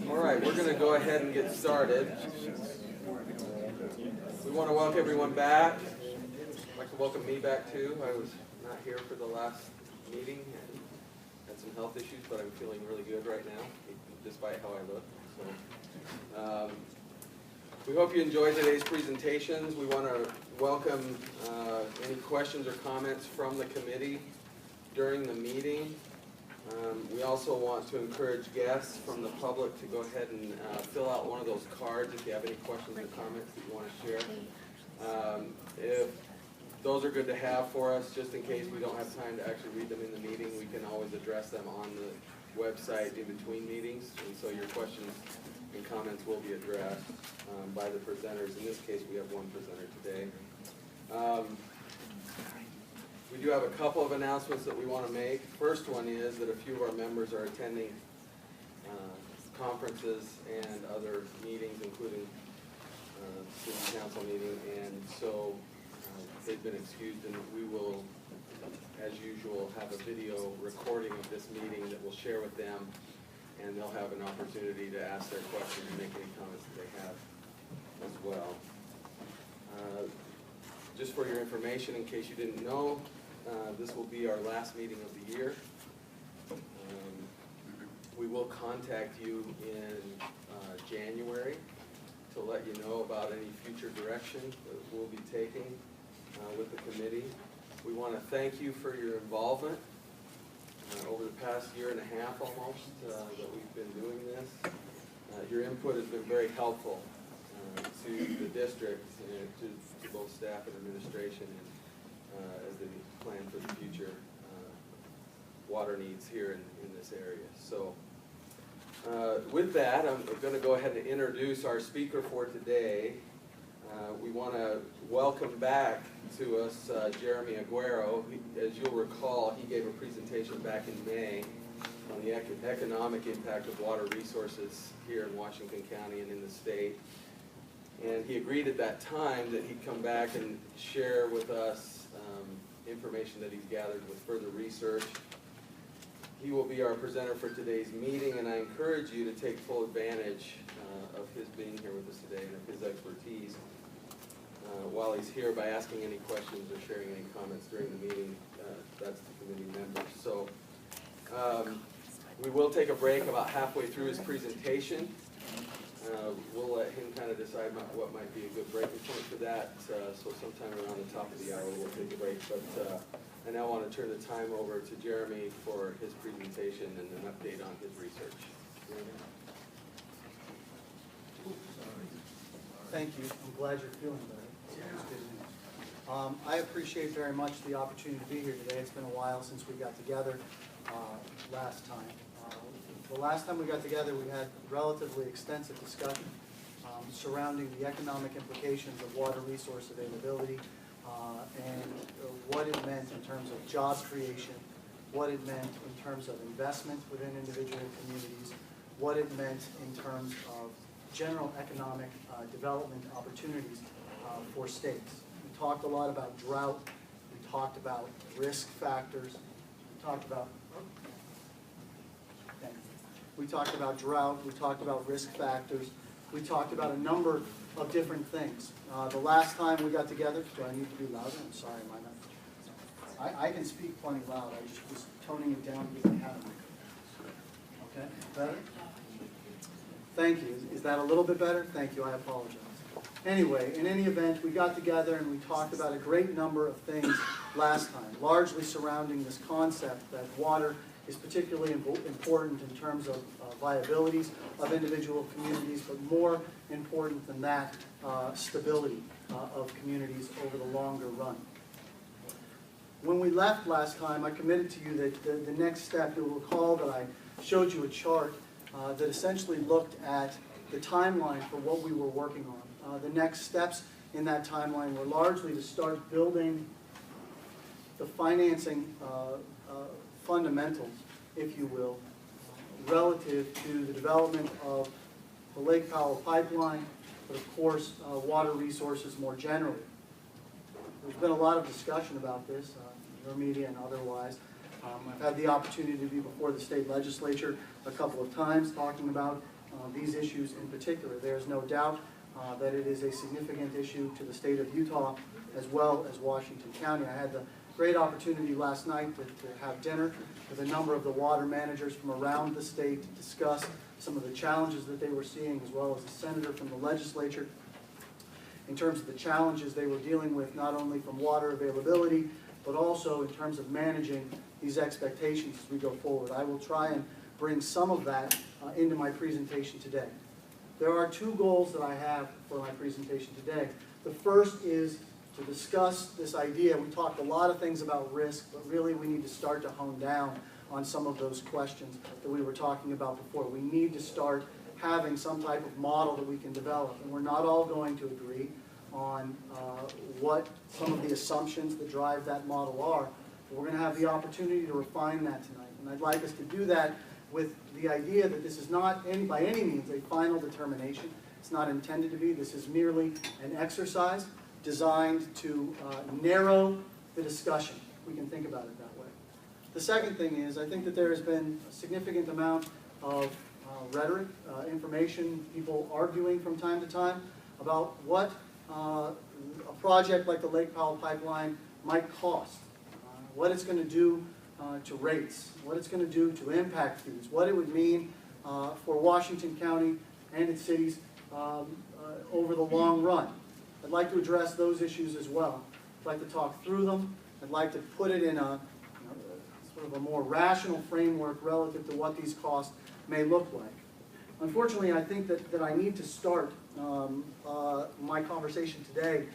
All right, we're going to go ahead and get started. We want to welcome everyone back. I'd like to welcome me back too. I was not here for the last meeting and had some health issues, but I'm feeling really good right now, despite how I look. So, we hope you enjoyed today's presentations. We want to welcome any questions or comments from the committee during the meeting. We also want to encourage guests from the public to go ahead and fill out one of those cards if you have any questions or comments that you want to share. If those are good to have for us, just in case we don't have time to actually read them in the meeting, we can always address them on the website in between meetings, and so your questions and comments will be addressed by the presenters. In this case, we have one presenter today. We do have a couple of announcements that we want to make. First one is that a few of our members are attending conferences and other meetings, including city council meeting, and so they've been excused, and we will, as usual, have a video recording of this meeting that we'll share with them, and they'll have an opportunity to ask their questions and make any comments that they have as well. Just for your information, in case you didn't know, this will be our last meeting of the year. We will contact you in January to let you know about any future direction that we'll be taking with the committee. We want to thank you for your involvement over the past year and a half almost that we've been doing this. Your input has been very helpful to the district, to both staff and administration, and as they plan for the future water needs here in this area. So with that, I'm going to go ahead and introduce our speaker for today. We want to welcome back to us Jeremy Aguero. As you'll recall, he gave a presentation back in May on the economic impact of water resources here in Washington County and in the state. And he agreed at that time that he'd come back and share with us information that he's gathered with further research. He will be our presenter for today's meeting, and I encourage you to take full advantage of his being here with us today and of his expertise while he's here by asking any questions or sharing any comments during the meeting. That's the committee members. So we will take a break about halfway through his presentation. We'll let him kind of decide what might be a good breaking point for that. So sometime around the top of the hour we'll take a break. But I now want to turn the time over to Jeremy for his presentation and an update on his research. Thank you. I'm glad you're feeling better. That's good news. I appreciate very much the opportunity to be here today. It's been a while since we got together last time. The last time we got together, we had relatively extensive discussion surrounding the economic implications of water resource availability and what it meant in terms of job creation, what it meant in terms of investment within individual communities, what it meant in terms of general economic development opportunities for states. We talked a lot about drought, we talked about risk factors, we talked about drought, we talked about risk factors, we talked about a number of different things. The last time we got together, do I need to be louder? I'm sorry, am I not? I can speak plenty loud, I just was toning it down because I had a Okay, better? Thank you. Is that a little bit better? Thank you, I apologize. Anyway, in any event, we got together and we talked about a great number of things last time, largely surrounding this concept that water is particularly important in terms of viabilities of individual communities, but more important than that, stability of communities over the longer run. When we left last time, I committed to you that the next step, you'll recall that I showed you a chart that essentially looked at the timeline for what we were working on. The next steps in that timeline were largely to start building the financing fundamentals, if you will, relative to the development of the Lake Powell pipeline, but of course water resources more generally. There's been a lot of discussion about this, your media and otherwise, I've had the opportunity to be before the state legislature a couple of times talking about these issues in particular. There's no doubt that it is a significant issue to the state of Utah as well as Washington County. I had the great opportunity last night to have dinner with a number of the water managers from around the state to discuss some of the challenges that they were seeing, as well as a senator from the legislature, in terms of the challenges they were dealing with, not only from water availability, but also in terms of managing these expectations as we go forward. I will try and bring some of that into my presentation today. There are two goals that I have for my presentation today. The first is to discuss this idea. We talked a lot of things about risk, but really we need to start to hone down on some of those questions that we were talking about before. We need to start having some type of model that we can develop, and we're not all going to agree on what some of the assumptions that drive that model are. But we're going to have the opportunity to refine that tonight, and I'd like us to do that with the idea that this is not by any means a final determination. It's not intended to be. This is merely an exercise designed to narrow the discussion. We can think about it that way. The second thing is, I think that there has been a significant amount of rhetoric, information, people arguing from time to time about what a project like the Lake Powell Pipeline might cost, what it's going to do to rates, what it's going to do to impact fees, what it would mean for Washington County and its cities over the long run. I'd like to address those issues as well. I'd like to talk through them. I'd like to put it in a sort of a more rational framework relative to what these costs may look like. Unfortunately, I think that I need to start my conversation today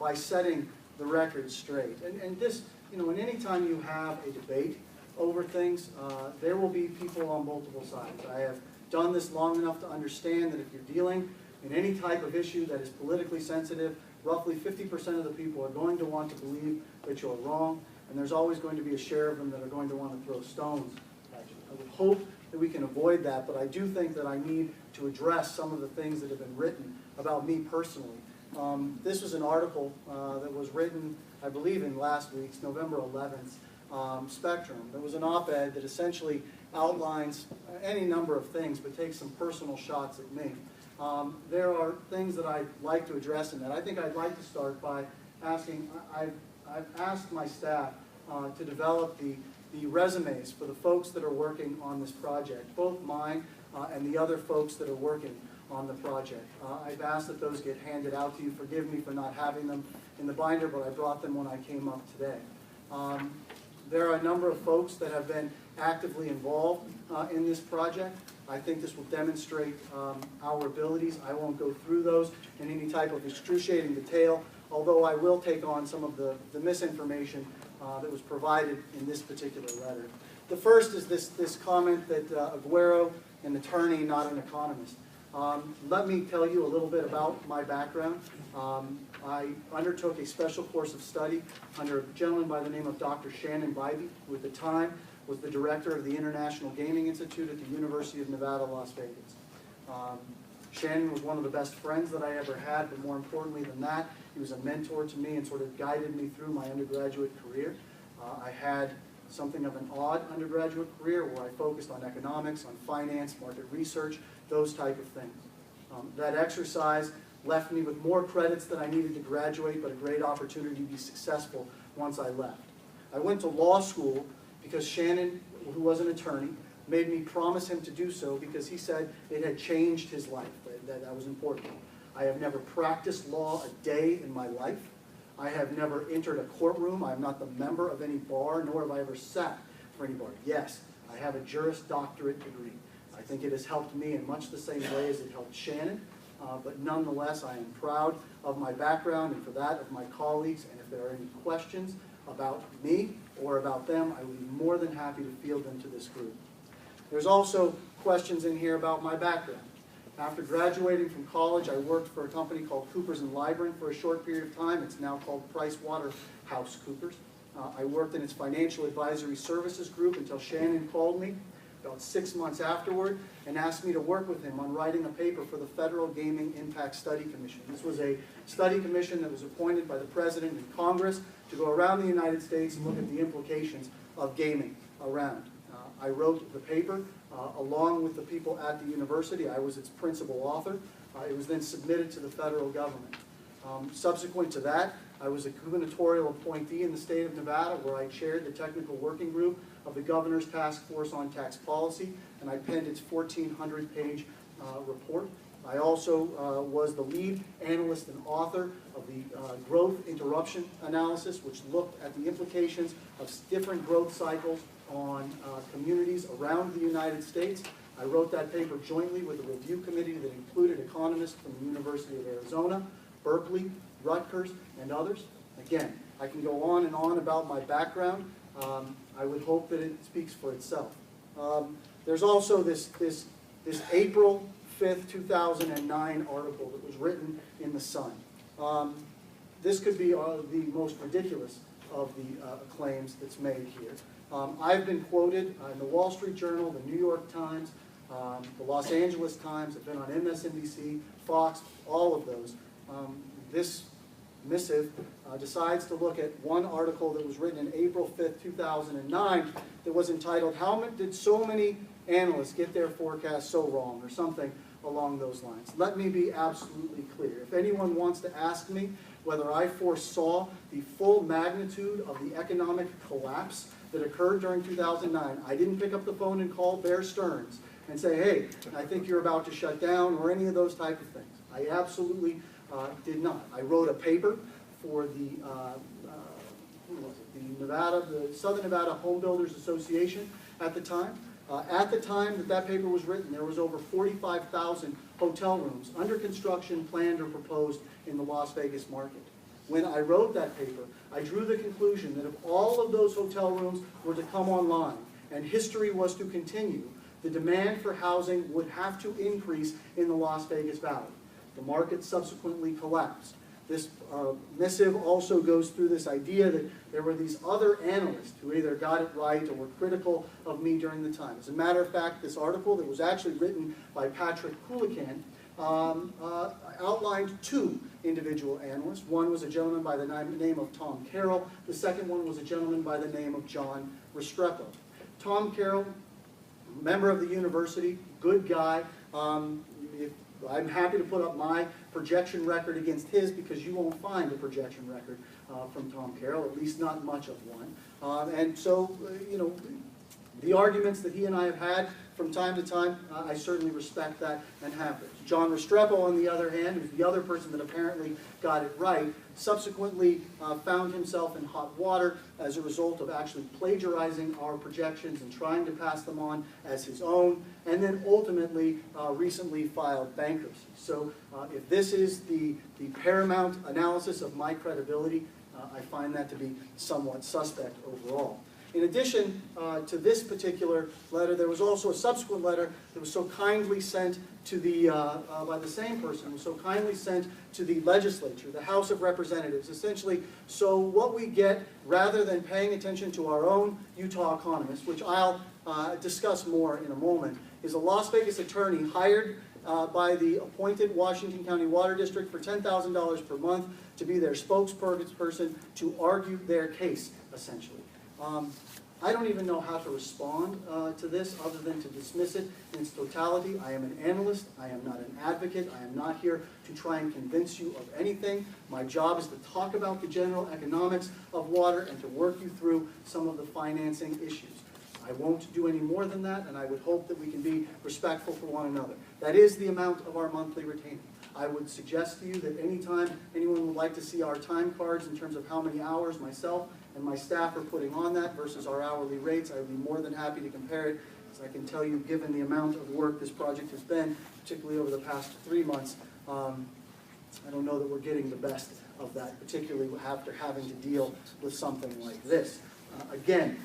by setting the record straight. And this, and any time you have a debate over things, there will be people on multiple sides. I have done this long enough to understand that if you're dealing in any type of issue that is politically sensitive, roughly 50% of the people are going to want to believe that you're wrong, and there's always going to be a share of them that are going to want to throw stones at you. I would hope that we can avoid that, but I do think that I need to address some of the things that have been written about me personally. This was an article that was written, I believe, in last week's November 11th Spectrum. There was an op-ed that essentially outlines any number of things, but takes some personal shots at me. There are things that I'd like to address in that. I think I'd like to start by asking, I've asked my staff to develop the resumes for the folks that are working on this project, both mine and the other folks that are working on the project. I've asked that those get handed out to you. Forgive me for not having them in the binder, but I brought them when I came up today. There are a number of folks that have been actively involved in this project. I think this will demonstrate our abilities. I won't go through those in any type of excruciating detail, although I will take on some of the misinformation that was provided in this particular letter. The first is this comment that Aguero, an attorney, not an economist. Let me tell you a little bit about my background. I undertook a special course of study under a gentleman by the name of Dr. Shannon Bybee, who at the time was the director of the International Gaming Institute at the University of Nevada, Las Vegas. Shannon was one of the best friends that I ever had, but more importantly than that, he was a mentor to me and sort of guided me through my undergraduate career. I had something of an odd undergraduate career where I focused on economics, on finance, market research, those type of things. That exercise left me with more credits than I needed to graduate, but a great opportunity to be successful once I left. I went to law school because Shannon, who was an attorney, made me promise him to do so because he said it had changed his life. That was important. I have never practiced law a day in my life. I have never entered a courtroom. I am not the member of any bar, nor have I ever sat for any bar. Yes, I have a Juris Doctorate degree. I think it has helped me in much the same way as it helped Shannon, but nonetheless, I am proud of my background and for that of my colleagues, and if there are any questions about me or about them, I would be more than happy to field them to this group. There's also questions in here about my background. After graduating from college, I worked for a company called Coopers & Lybrand for a short period of time. It's now called PricewaterhouseCoopers. I worked in its financial advisory services group until Shannon called me about 6 months afterward and asked me to work with him on writing a paper for the Federal Gaming Impact Study Commission. This was a study commission that was appointed by the President and Congress to go around the United States and look at the implications of gaming around. I wrote the paper along with the people at the university. I was its principal author. It was then submitted to the federal government. Subsequent to that, I was a gubernatorial appointee in the state of Nevada, where I chaired the technical working group of the Governor's Task Force on Tax Policy, and I penned its 1,400-page report. I also was the lead analyst and author of the growth interruption analysis, which looked at the implications of different growth cycles on communities around the United States. I wrote that paper jointly with a review committee that included economists from the University of Arizona, Berkeley, Rutgers, and others. Again, I can go on and on about my background. I would hope that it speaks for itself. There's also this April 5th, 2009 article that was written in the Sun. This could be the most ridiculous of the claims that's made here. I've been quoted in the Wall Street Journal, the New York Times, the Los Angeles Times. I've been on MSNBC, Fox, all of those. This missive decides to look at one article that was written in April 5th, 2009 that was entitled, "How did so many analysts get their forecast so wrong?" or something along those lines. Let me be absolutely clear. If anyone wants to ask me whether I foresaw the full magnitude of the economic collapse that occurred during 2009, I didn't pick up the phone and call Bear Stearns and say, "Hey, I think you're about to shut down," or any of those type of things. I absolutely did not. I wrote a paper for the the Southern Nevada Home Builders Association at the time. At the time that paper was written, there was over 45,000 hotel rooms under construction, planned, or proposed in the Las Vegas market. When I wrote that paper, I drew the conclusion that if all of those hotel rooms were to come online and history was to continue, the demand for housing would have to increase in the Las Vegas Valley. The market subsequently collapsed. This missive also goes through this idea that there were these other analysts who either got it right or were critical of me during the time. As a matter of fact, this article that was actually written by Patrick Coulican outlined two individual analysts. One was a gentleman by the name of Tom Carroll. The second one was a gentleman by the name of John Restrepo. Tom Carroll, member of the university, good guy. I'm happy to put up my projection record against his, because you won't find a projection record from Tom Carroll, at least not much of one. And so, you know, the arguments that he and I have had from time to time, I certainly respect that and have those. John Restrepo, on the other hand, who's the other person that apparently got it right, subsequently found himself in hot water as a result of actually plagiarizing our projections and trying to pass them on as his own, and then ultimately recently filed bankruptcy. So if this is the paramount analysis of my credibility, I find that to be somewhat suspect overall. In addition to this particular letter, there was also a subsequent letter that was so kindly sent to the, by the same person, was so kindly sent to the legislature, the House of Representatives, essentially. So what we get, rather than paying attention to our own Utah economists, which I'll discuss more in a moment, is a Las Vegas attorney hired by the appointed Washington County Water District for $10,000 per month to be their spokesperson to argue their case, essentially. I don't even know how to respond to this other than to dismiss it in its totality. I am an analyst. I am not an advocate. I am not here to try and convince you of anything. My job is to talk about the general economics of water and to work you through some of the financing issues. I won't do any more than that, and I would hope that we can be respectful for one another. That is the amount of our monthly retainer. I would suggest to you that anytime anyone would like to see our time cards in terms of how many hours myself and my staff are putting on that versus our hourly rates, I would be more than happy to compare it. As I can tell you, given the amount of work this project has been, particularly over the past 3 months, I don't know that we're getting the best of that, particularly after having to deal with something like this. Again,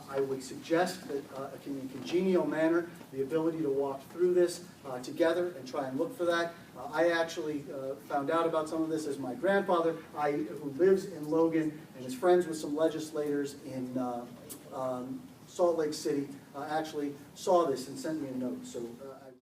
I would suggest that in a congenial manner, the ability to walk through this together and try and look for that. I actually found out about some of this as my grandfather, who lives in Logan and is friends with some legislators in Salt Lake City, actually saw this and sent me a note. So